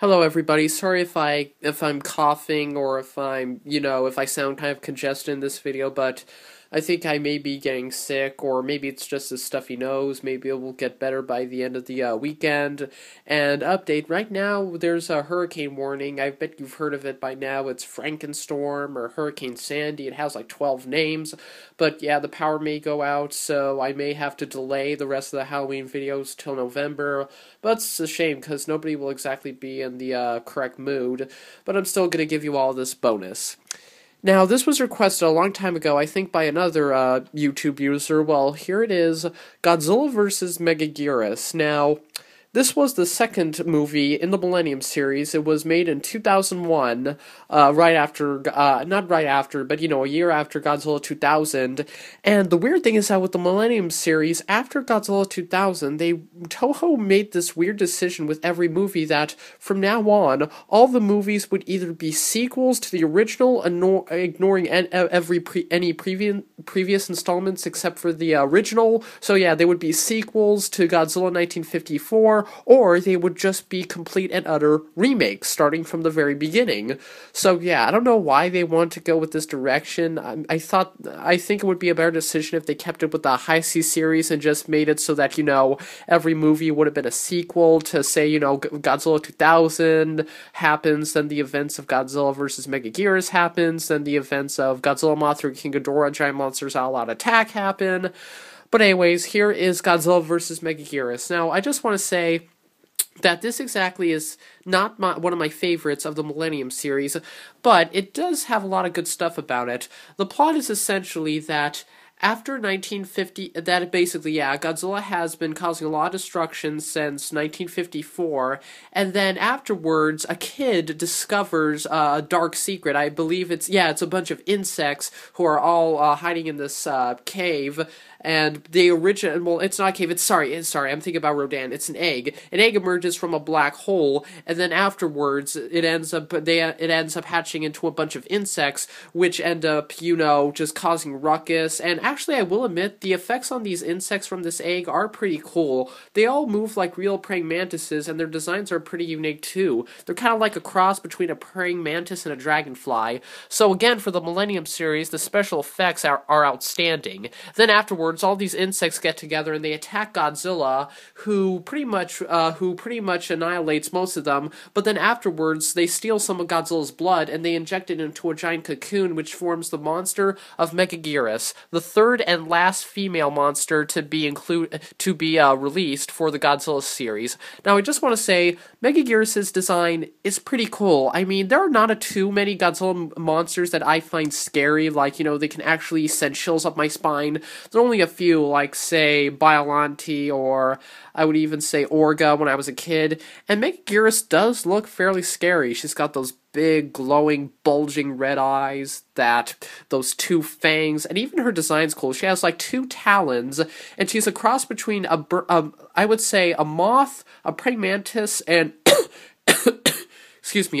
Hello everybody. Sorry if I'm coughing or if if I sound kind of congested in this video, but I think I may be getting sick, or maybe it's just a stuffy nose. Maybe it will get better by the end of the weekend. And update, right now there's a hurricane warning. I bet you've heard of it by now. It's Frankenstorm or Hurricane Sandy. It has like 12 names. But yeah, the power may go out, so I may have to delay the rest of the Halloween videos till November. But it's a shame because nobody will exactly be in the correct mood. But I'm still going to give you all this bonus. Now, this was requested a long time ago, I think by another YouTube user. Well, here it is, Godzilla vs. Megaguirus. Now, this was the second movie in the Millennium series. It was made in 2001, right after, not right after, but, a year after Godzilla 2000. And the weird thing is that with the Millennium series, after Godzilla 2000, Toho made this weird decision with every movie that, from now on, all the movies would either be sequels to the original, ignoring any previous installments except for the original. So yeah, they would be sequels to Godzilla 1954, or they would just be complete and utter remakes, starting from the very beginning. So yeah, I don't know why they want to go with this direction. I think it would be a better decision if they kept it with the High C series and just made it so that, every movie would have been a sequel to, say, Godzilla 2000 happens, then the events of Godzilla vs. Megaguirus happens, then the events of Godzilla, Mothra, King Ghidorah, Giant Monsters All Out Attack happen. But anyways, here is Godzilla vs. Megaguirus. Now, I just want to say that this exactly is not one of my favorites of the Millennium series, but it does have a lot of good stuff about it. The plot is essentially that after 1950, Godzilla has been causing a lot of destruction since 1954, and then afterwards, a kid discovers a dark secret. I believe it's a bunch of insects who are all hiding in this cave. And it's not a cave, sorry, I'm thinking about Rodan, it's an egg. An egg emerges from a black hole, and then afterwards, it ends up hatching into a bunch of insects, which end up, just causing ruckus. And actually, I will admit, the effects on these insects from this egg are pretty cool. They all move like real praying mantises, and their designs are pretty unique too. They're kind of like a cross between a praying mantis and a dragonfly. So again, for the Millennium series, the special effects are outstanding. Then afterwards, all these insects get together and they attack Godzilla, who pretty much annihilates most of them. But then afterwards, they steal some of Godzilla's blood and they inject it into a giant cocoon, which forms the monster of Megaguirus, the third and last female monster to be released for the Godzilla series. Now, I just want to say, Megaguirus' design is pretty cool. I mean, there are not too many Godzilla monsters that I find scary, like, they can actually send chills up my spine. There are only a few, like, say, Biollante, or I would even say Orga when I was a kid, and Megaguirus does look fairly scary. She's got those big, glowing, bulging red eyes, those two fangs, and even her design's cool. She has, like, two talons, and she's a cross between I would say, a moth, a praying mantis, and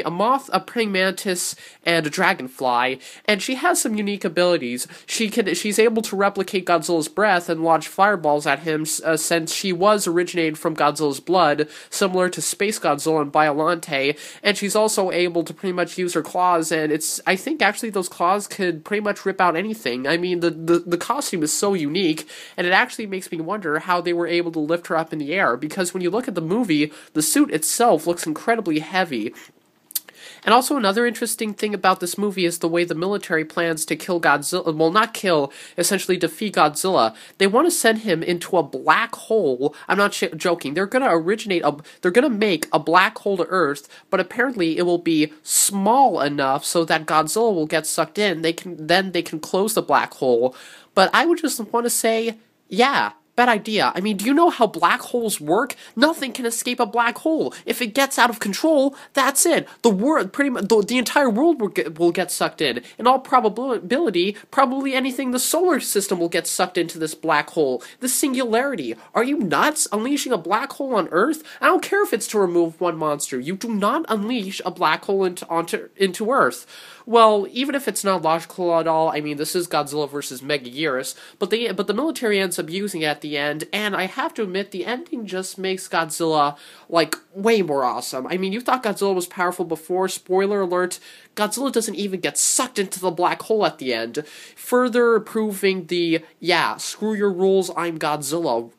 a moth, a praying mantis, and a dragonfly, and she has some unique abilities. She's able to replicate Godzilla's breath and launch fireballs at him, since she was originated from Godzilla's blood, similar to Space Godzilla and Biollante, and she's also able to pretty much use her claws, and I think actually those claws could pretty much rip out anything. I mean, the costume is so unique, and it actually makes me wonder how they were able to lift her up in the air, because when you look at the movie, the suit itself looks incredibly heavy. And also another interesting thing about this movie is the way the military plans to kill Godzilla, well, not kill, essentially defeat Godzilla. They want to send him into a black hole. I'm not joking. They're going to make a black hole to Earth, but apparently it will be small enough so that Godzilla will get sucked in. They can close the black hole. But I would just want to say, yeah, bad idea. I mean, do you know how black holes work? Nothing can escape a black hole. If it gets out of control, that's it. The world, pretty much, the entire world will get sucked in. In all probability, probably anything in the solar system will get sucked into this black hole. The singularity. Are you nuts? Unleashing a black hole on Earth? I don't care if it's to remove one monster. You do not unleash a black hole into Earth. Well, even if it's not logical at all, I mean, this is Godzilla vs. Megaguirus, but the military ends up using it at the the end, and I have to admit, the ending just makes Godzilla, like, way more awesome. I mean, you thought Godzilla was powerful before, spoiler alert, Godzilla doesn't even get sucked into the black hole at the end, further proving the, yeah, screw your rules, I'm Godzilla,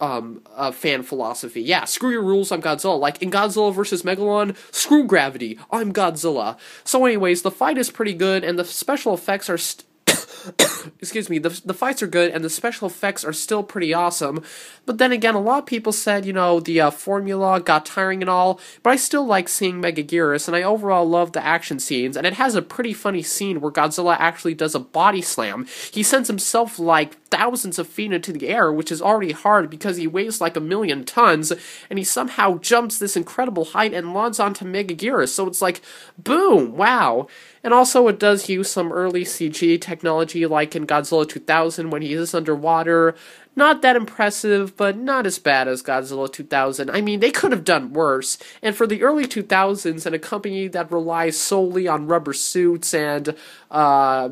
fan philosophy. Yeah, screw your rules, I'm Godzilla. Like, in Godzilla vs. Megalon, screw gravity, I'm Godzilla. So anyways, the fight is pretty good, and the special effects are excuse me, the fights are good, and the special effects are still pretty awesome, but then again, a lot of people said, you know, the formula got tiring and all, but I still like seeing Megaguirus, and I overall love the action scenes, and it has a pretty funny scene where Godzilla actually does a body slam. He sends himself, like, thousands of feet into the air, which is already hard because he weighs like 1,000,000 tons, and he somehow jumps this incredible height and lands onto Megaguirus, so it's like, boom, wow. And also it does use some early CG technology like in Godzilla 2000 when he is underwater. Not that impressive, but not as bad as Godzilla 2000. I mean, they could have done worse. And for the early 2000s, and a company that relies solely on rubber suits and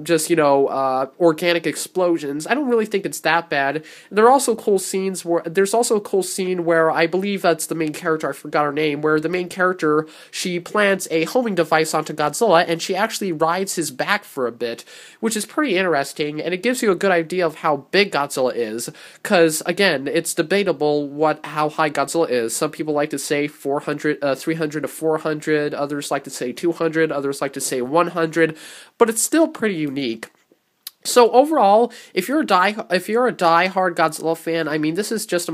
just, you know, organic explosions, I don't really think it's that bad. There are also cool scenes where there's also a cool scene where I believe that's the main character, I forgot her name, where the main character, she plants a homing device onto Godzilla and she actually rides his back for a bit, which is pretty interesting, and it gives you a good idea of how big Godzilla is. Because, again, it's debatable how high Godzilla is. Some people like to say 300 to 400, others like to say 200, others like to say 100, but it's still pretty unique. So overall, if you're a die-hard Godzilla fan, I mean, this is just a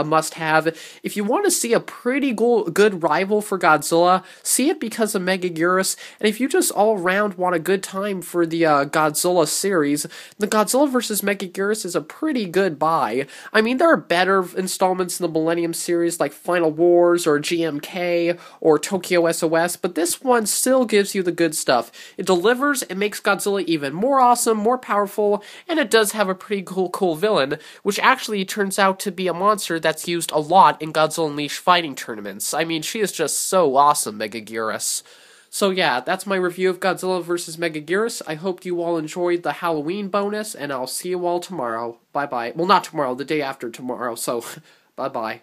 must-have. If you want to see a pretty good rival for Godzilla, see it because of Megaguirus. And if you just all around want a good time for the Godzilla series, the Godzilla vs. Megaguirus is a pretty good buy. I mean, there are better installments in the Millennium series like Final Wars or GMK or Tokyo SOS, but this one still gives you the good stuff. It delivers, it makes Godzilla even more awesome, more powerful, and it does have a pretty cool villain, which actually turns out to be a monster that's used a lot in Godzilla Unleashed fighting tournaments. I mean, she is just so awesome, Megaguirus. So yeah, that's my review of Godzilla vs. Megaguirus. I hope you all enjoyed the Halloween bonus, and I'll see you all tomorrow. Bye-bye. Well, not tomorrow, the day after tomorrow, so bye-bye.